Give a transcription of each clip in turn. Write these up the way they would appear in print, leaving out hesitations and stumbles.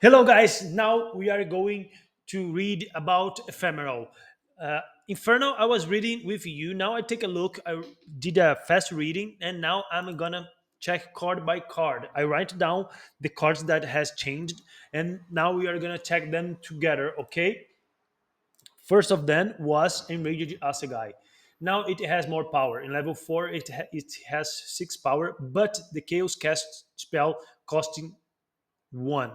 Hello, guys. Now we are going to read about Ephemeral. Inferno, I was reading with you. Now I take a look. I did a fast reading, and now I'm gonna check card by card. I write down the cards that has changed, and now we are gonna check them together. Okay. First of them was Enraged Asagai. Now it has more power. In level 4, it has 6 power, but the Chaos Cast spell costing 1.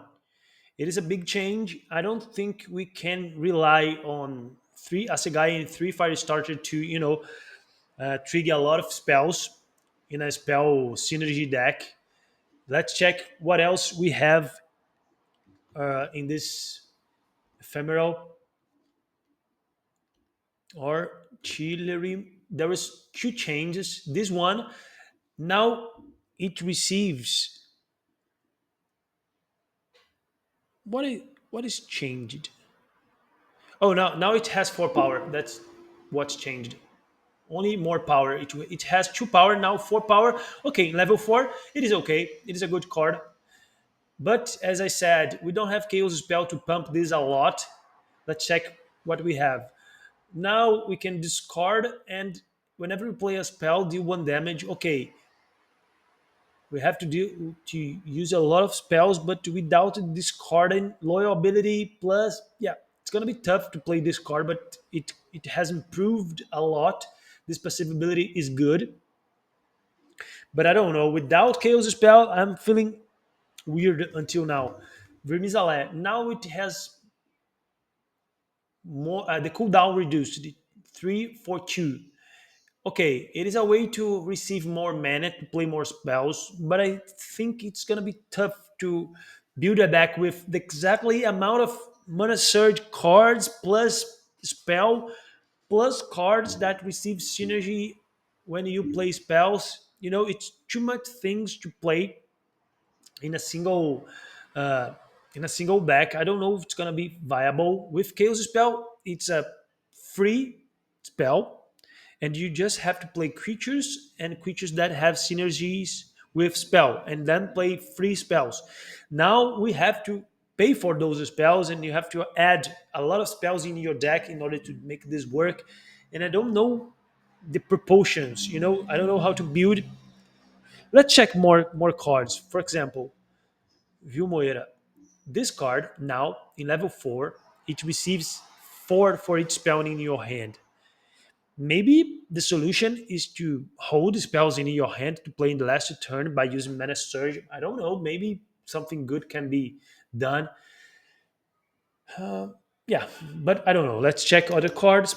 It is a big change. I don't think we can rely on 3 Asagai and 3 Fire Starter to, trigger a lot of spells in a spell synergy deck. Let's check what else we have in this ephemeral or Chillery. There was 2 changes. This one, now it receives what is what is changed? Oh, now it has 4 power. That's what's changed. Only more power. It has 2 power now, 4 power. Okay, level 4, it is okay. It is a good card. But as I said, we don't have Chaos Spell to pump this a lot. Let's check what we have. Now we can discard, and whenever we play a spell, deal 1 damage. Okay, we have to use a lot of spells, but without discarding loyal ability. Plus, yeah, it's gonna be tough to play this card, but it has improved a lot. This passive ability is good, but I don't know. Without Chaos Spell, I'm feeling weird until now. Vermizalé. Now it has more the cooldown reduced 3 for 2. Okay, it is a way to receive more mana to play more spells, but I think it's gonna be tough to build a deck with the exactly amount of mana surge cards plus spell plus cards that receive synergy when you play spells. It's too much things to play in a single uh, deck. I don't know if it's gonna be viable with Chaos Spell. It's a free spell, and you just have to play creatures and creatures that have synergies with spell, and then play free spells. Now we have to pay for those spells, and you have to add a lot of spells in your deck in order to make this work. And I don't know the proportions. I don't know how to build. Let's check more cards. For example, Viu Moira. This card now in level 4, it receives 4 for each spell in your hand. Maybe the solution is to hold spells in your hand to play in the last turn by using Mana Surge. I don't know. Maybe something good can be done. Yeah, but I don't know. Let's check other cards.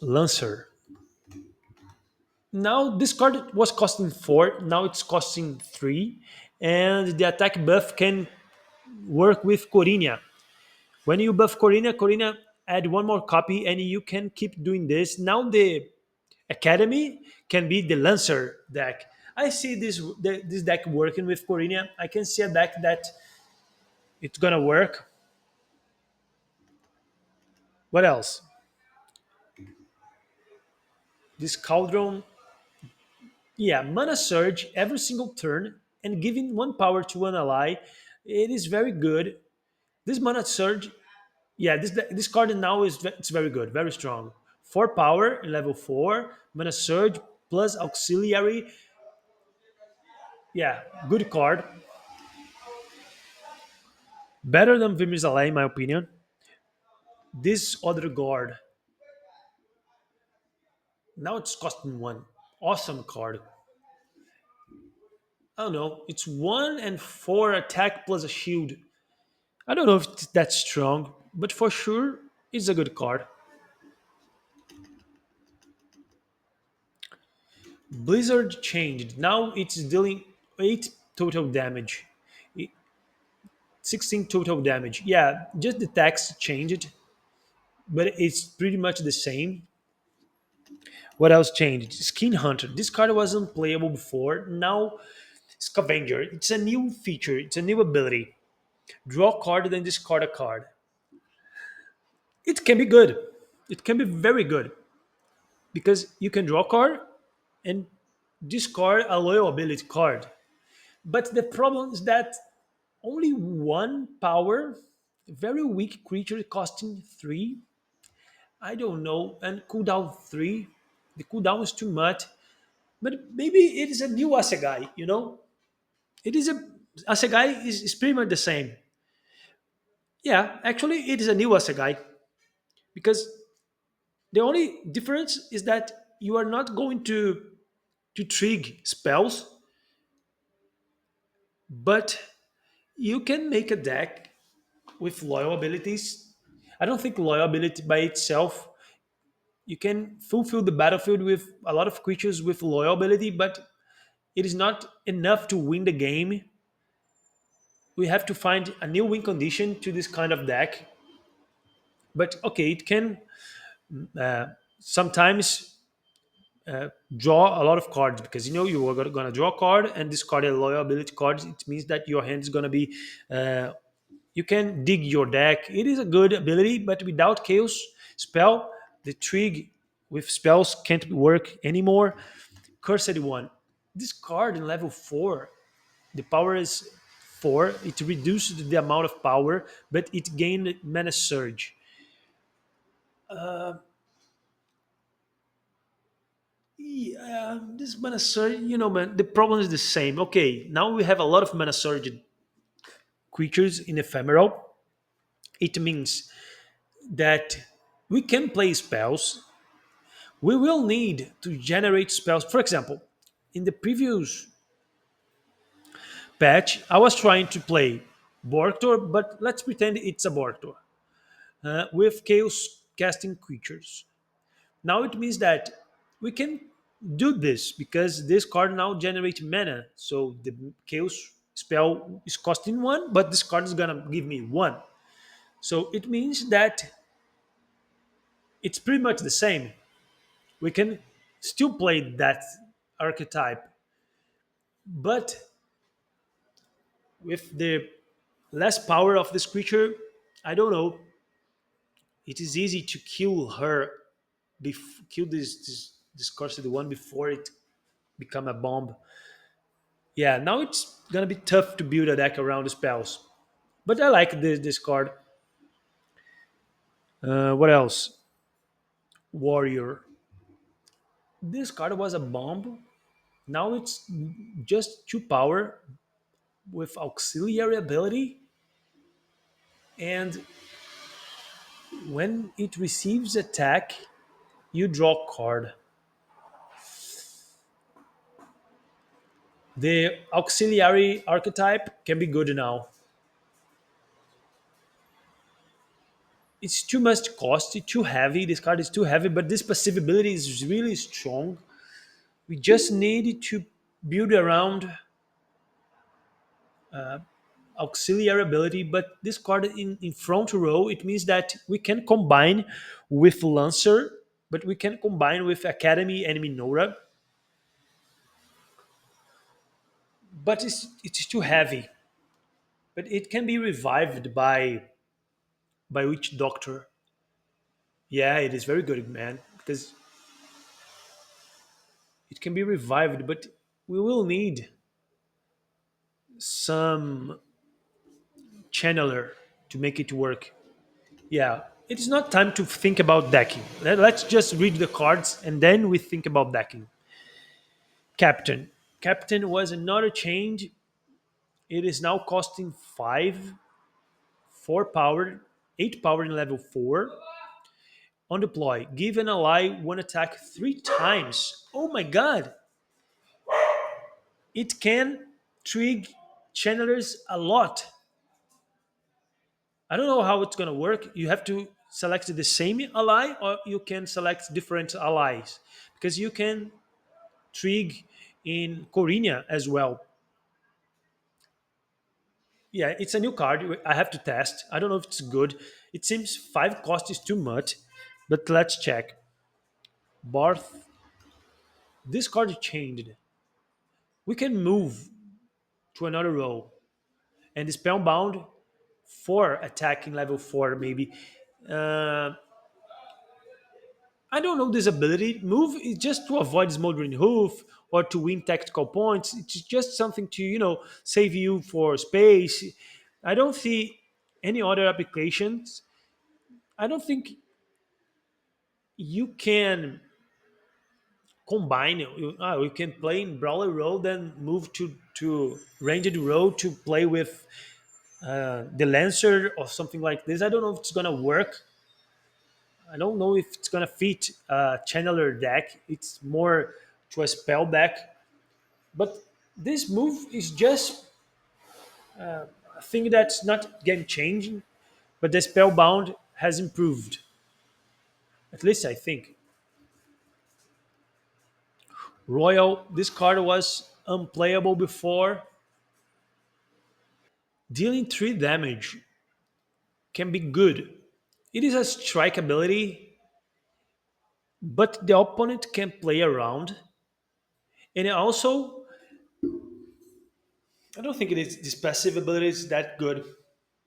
Lancer. Now this card was costing 4. Now it's costing 3, and the attack buff can work with Corinia. When you buff Corina add 1 more copy, and you can keep doing this. Now the Academy can be the Lancer deck. I see this deck working with Corina. I can see a deck that it's gonna work. What else? This Cauldron, yeah, mana surge every single turn and giving 1 power to an ally. It is very good. This mana surge, yeah, this card now it's very good, very strong. 4 power in level 4, mana surge plus auxiliary. Yeah, good card. Better than Vimizalai in my opinion. This other guard, now it's costing 1. Awesome card. I don't know. It's 1 and 4 attack plus a shield. I don't know if that's strong, but for sure it's a good card. Blizzard changed. Now it's dealing 8 total damage. 16 total damage. Yeah, just the text changed, but it's pretty much the same. What else changed? Skin Hunter. This card was unplayable before. Now Scavenger. It's a new feature. It's a new ability. Draw a card, then discard a card. It can be good. It can be very good because you can draw a card and discard a loyal ability card. But the problem is that Only one power, very weak creature costing three. I don't know, and cooldown three. The cooldown is too much, but maybe it is a new Asegai. It is a Asegai is pretty much the same. Yeah, actually, it is a new Asegai because the only difference is that you are not going to trig spells, but you can make a deck with loyal abilities. I don't think loyal ability by itself, you can fulfill the battlefield with a lot of creatures with loyal ability, but it is not enough to win the game. We have to find a new win condition to this kind of deck. But okay, it can uh, sometimes draw a lot of cards because you are going to draw a card and discard a loyal ability card. It means that your hand is going to be uh, you can dig your deck. It is a good ability, but without chaos spell, the trig with spells can't work anymore. Cursed one. This card in level 4, the power is 4. It reduces the amount of power, but it gained mana surge. Yeah, this mana surge, man, the problem is the same. Okay, now we have a lot of mana surge creatures in Ephemeral. It means that we can play spells. We will need to generate spells. For example, in the previous patch, I was trying to play Borktor, but let's pretend it's a Borktor with chaos casting creatures. Now it means that we can do this because this card now generates mana. So the chaos spell is costing one, but this card is gonna give me one. So it means that it's pretty much the same. We can still play that archetype, but with the less power of this creature, I don't know. It is easy to kill her, kill this cursed one before it become a bomb. Yeah, now it's gonna be tough to build a deck around the spells. But I like this card. What else? Warrior. This card was a bomb. Now it's just 2 power with auxiliary ability. And when it receives attack, you draw a card. The auxiliary archetype can be good now. It's too much cost, it's too heavy. This card is too heavy, but this passive ability is really strong. We just need to build around auxiliary ability, but this card in front row, it means that we can combine with Lancer, but we can combine with Academy and Minora, but it's too heavy. But it can be revived by Witch Doctor. Yeah, it is very good, man, because it can be revived, but we will need some channeler to make it work. Yeah, it's not time to think about decking. Let's just read the cards and then we think about decking. Captain. Captain was another change. It is now costing 5, 4 power, 8 power in level 4. On deploy, give an ally one attack 3 times. Oh my god! It can trig channelers a lot. I don't know how it's gonna work. You have to select the same ally or you can select different allies. Because you can trig in Corinia as well. Yeah, it's a new card. I have to test. I don't know if it's good. It seems 5 cost is too much, but let's check. Barth. This card changed. We can move to another row. And spellbound for attacking level 4, maybe. Uh, I don't know this ability. Move is just to avoid smoldering hoof or to win tactical points. It's just something to save you for space. I don't see any other applications. I don't think you can combine. You can play in brawler role, then move to ranged role to play with the lancer or something like this. I don't know if it's gonna work. I don't know if it's gonna fit channeler deck. It's more to a spell deck. But this move is just a thing that's not game changing. But the spellbound has improved. At least I think. Royal, this card was unplayable before. Dealing 3 damage can be good. It is a strike ability, but the opponent can play around. And also, I don't think this passive ability is that good.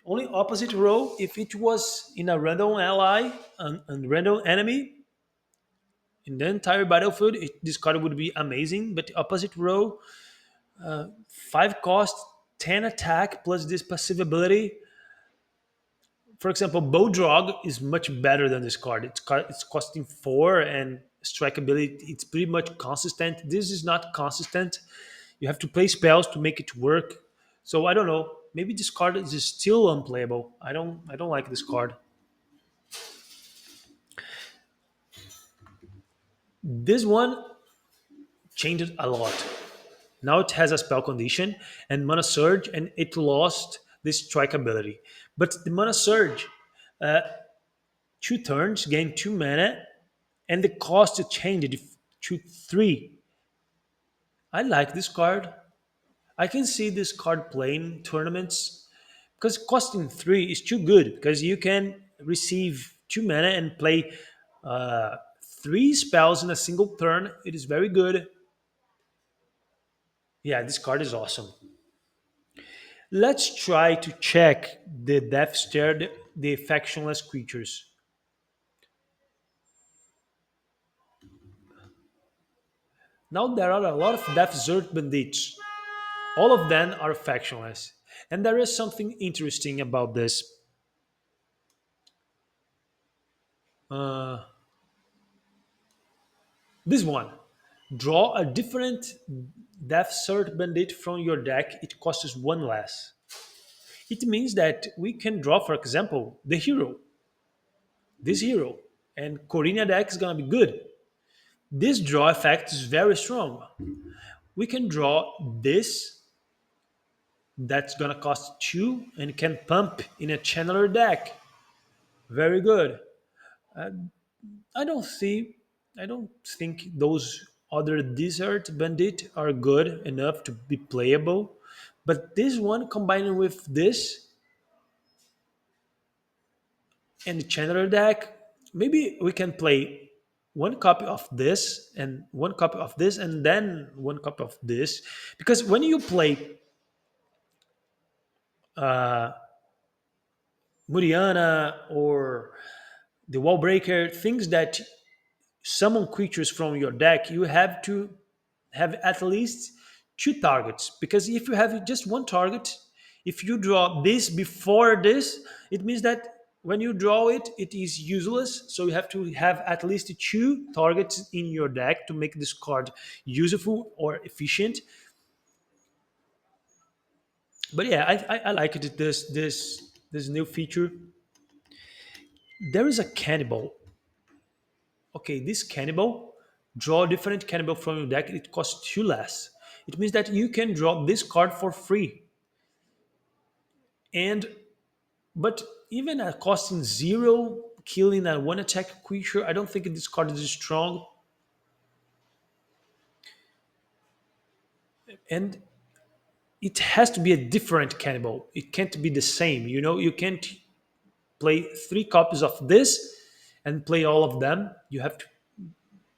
Only opposite row if it was in a random ally and random enemy in the entire battlefield, this card would be amazing. But opposite row, 5 cost, 10 attack plus this passive ability. For example, Bowdrog is much better than this card. It's costing 4 and strike ability. It's pretty much consistent. This is not consistent. You have to play spells to make it work. So I don't know. Maybe this card is still unplayable. I don't like this card. This one changed a lot. Now it has a spell condition and mana surge, and it lost this strike ability. But the mana surge, 2 turns, gain 2 mana, and the cost to change it to 3. I like this card. I can see this card playing tournaments because costing 3 is too good because you can receive 2 mana and play 3 spells in a single turn. It is very good. Yeah, this card is awesome. Let's try to check the Death Stare, the factionless creatures. Now there are a lot of Death Zert bandits. All of them are factionless. And there is something interesting about this. Uh, this one. Draw a different Death Cert bandit from your deck. It costs 1 less. It means that we can draw, for example, the hero. This hero. And Corina deck is going to be good. This draw effect is very strong. We can draw this that's going to cost 2 and can pump in a channeler deck. Very good. I don't see. I don't think those other desert bandit are good enough to be playable. But this one combined with this and the Chandler deck, maybe we can play 1 copy of this and 1 copy of this and then 1 copy of this. Because when you play Muriana or the Wall Breaker, things that summon creatures from your deck, you have to have at least 2 targets. Because if you have just 1 target, if you draw this before this, it means that when you draw it, it is useless. So you have to have at least 2 targets in your deck to make this card useful or efficient. But yeah, I like it. This new feature. There is a cannibal. Okay, this cannibal, draw a different cannibal from your deck. It costs 2 less. It means that you can draw this card for free. And but even at costing 0, killing a 1 attack creature, I don't think this card is strong. And it has to be a different cannibal. It can't be the same. You can't play 3 copies of this and play all of them. You have to,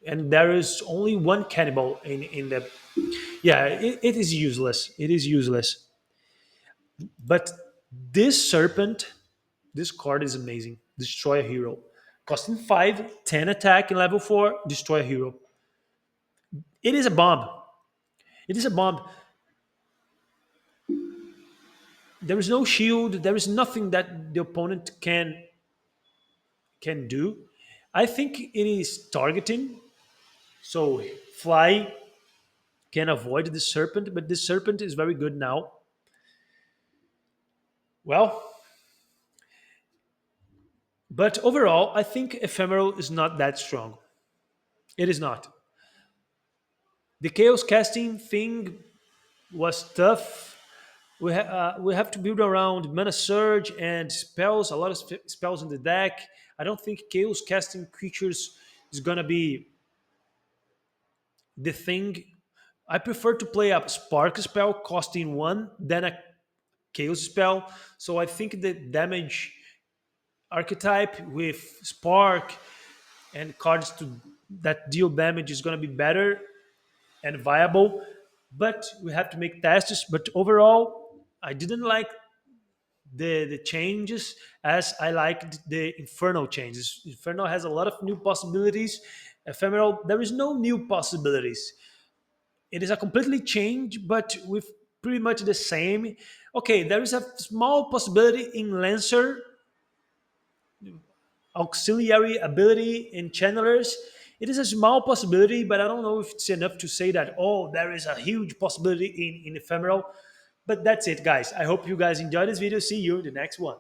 and there is only one cannibal in the. Yeah, it is useless. It is useless. But this serpent, this card is amazing. Destroy a hero. Costing 5, 10 attack in level 4, destroy a hero. It is a bomb. It is a bomb. There is no shield. There is nothing that the opponent can do. I think it is targeting. So fly can avoid the serpent, but the serpent is very good now. Well, but overall, I think ephemeral is not that strong. It is not. The chaos casting thing was tough. We have to build around mana surge and spells, a lot of spells in the deck. I don't think chaos casting creatures is gonna be the thing. I prefer to play a spark spell costing one than a chaos spell. So I think the damage archetype with spark and cards to that deal damage is gonna be better and viable. But we have to make tests. But overall, I didn't like the changes as I liked the Infernal changes. Infernal has a lot of new possibilities. Ephemeral, there is no new possibilities. It is a completely change, but with pretty much the same. Okay, there is a small possibility in Lancer, auxiliary ability in channelers. It is a small possibility, but I don't know if it's enough to say that, oh, there is a huge possibility in ephemeral. But that's it, guys. I hope you guys enjoyed this video. See you in the next one.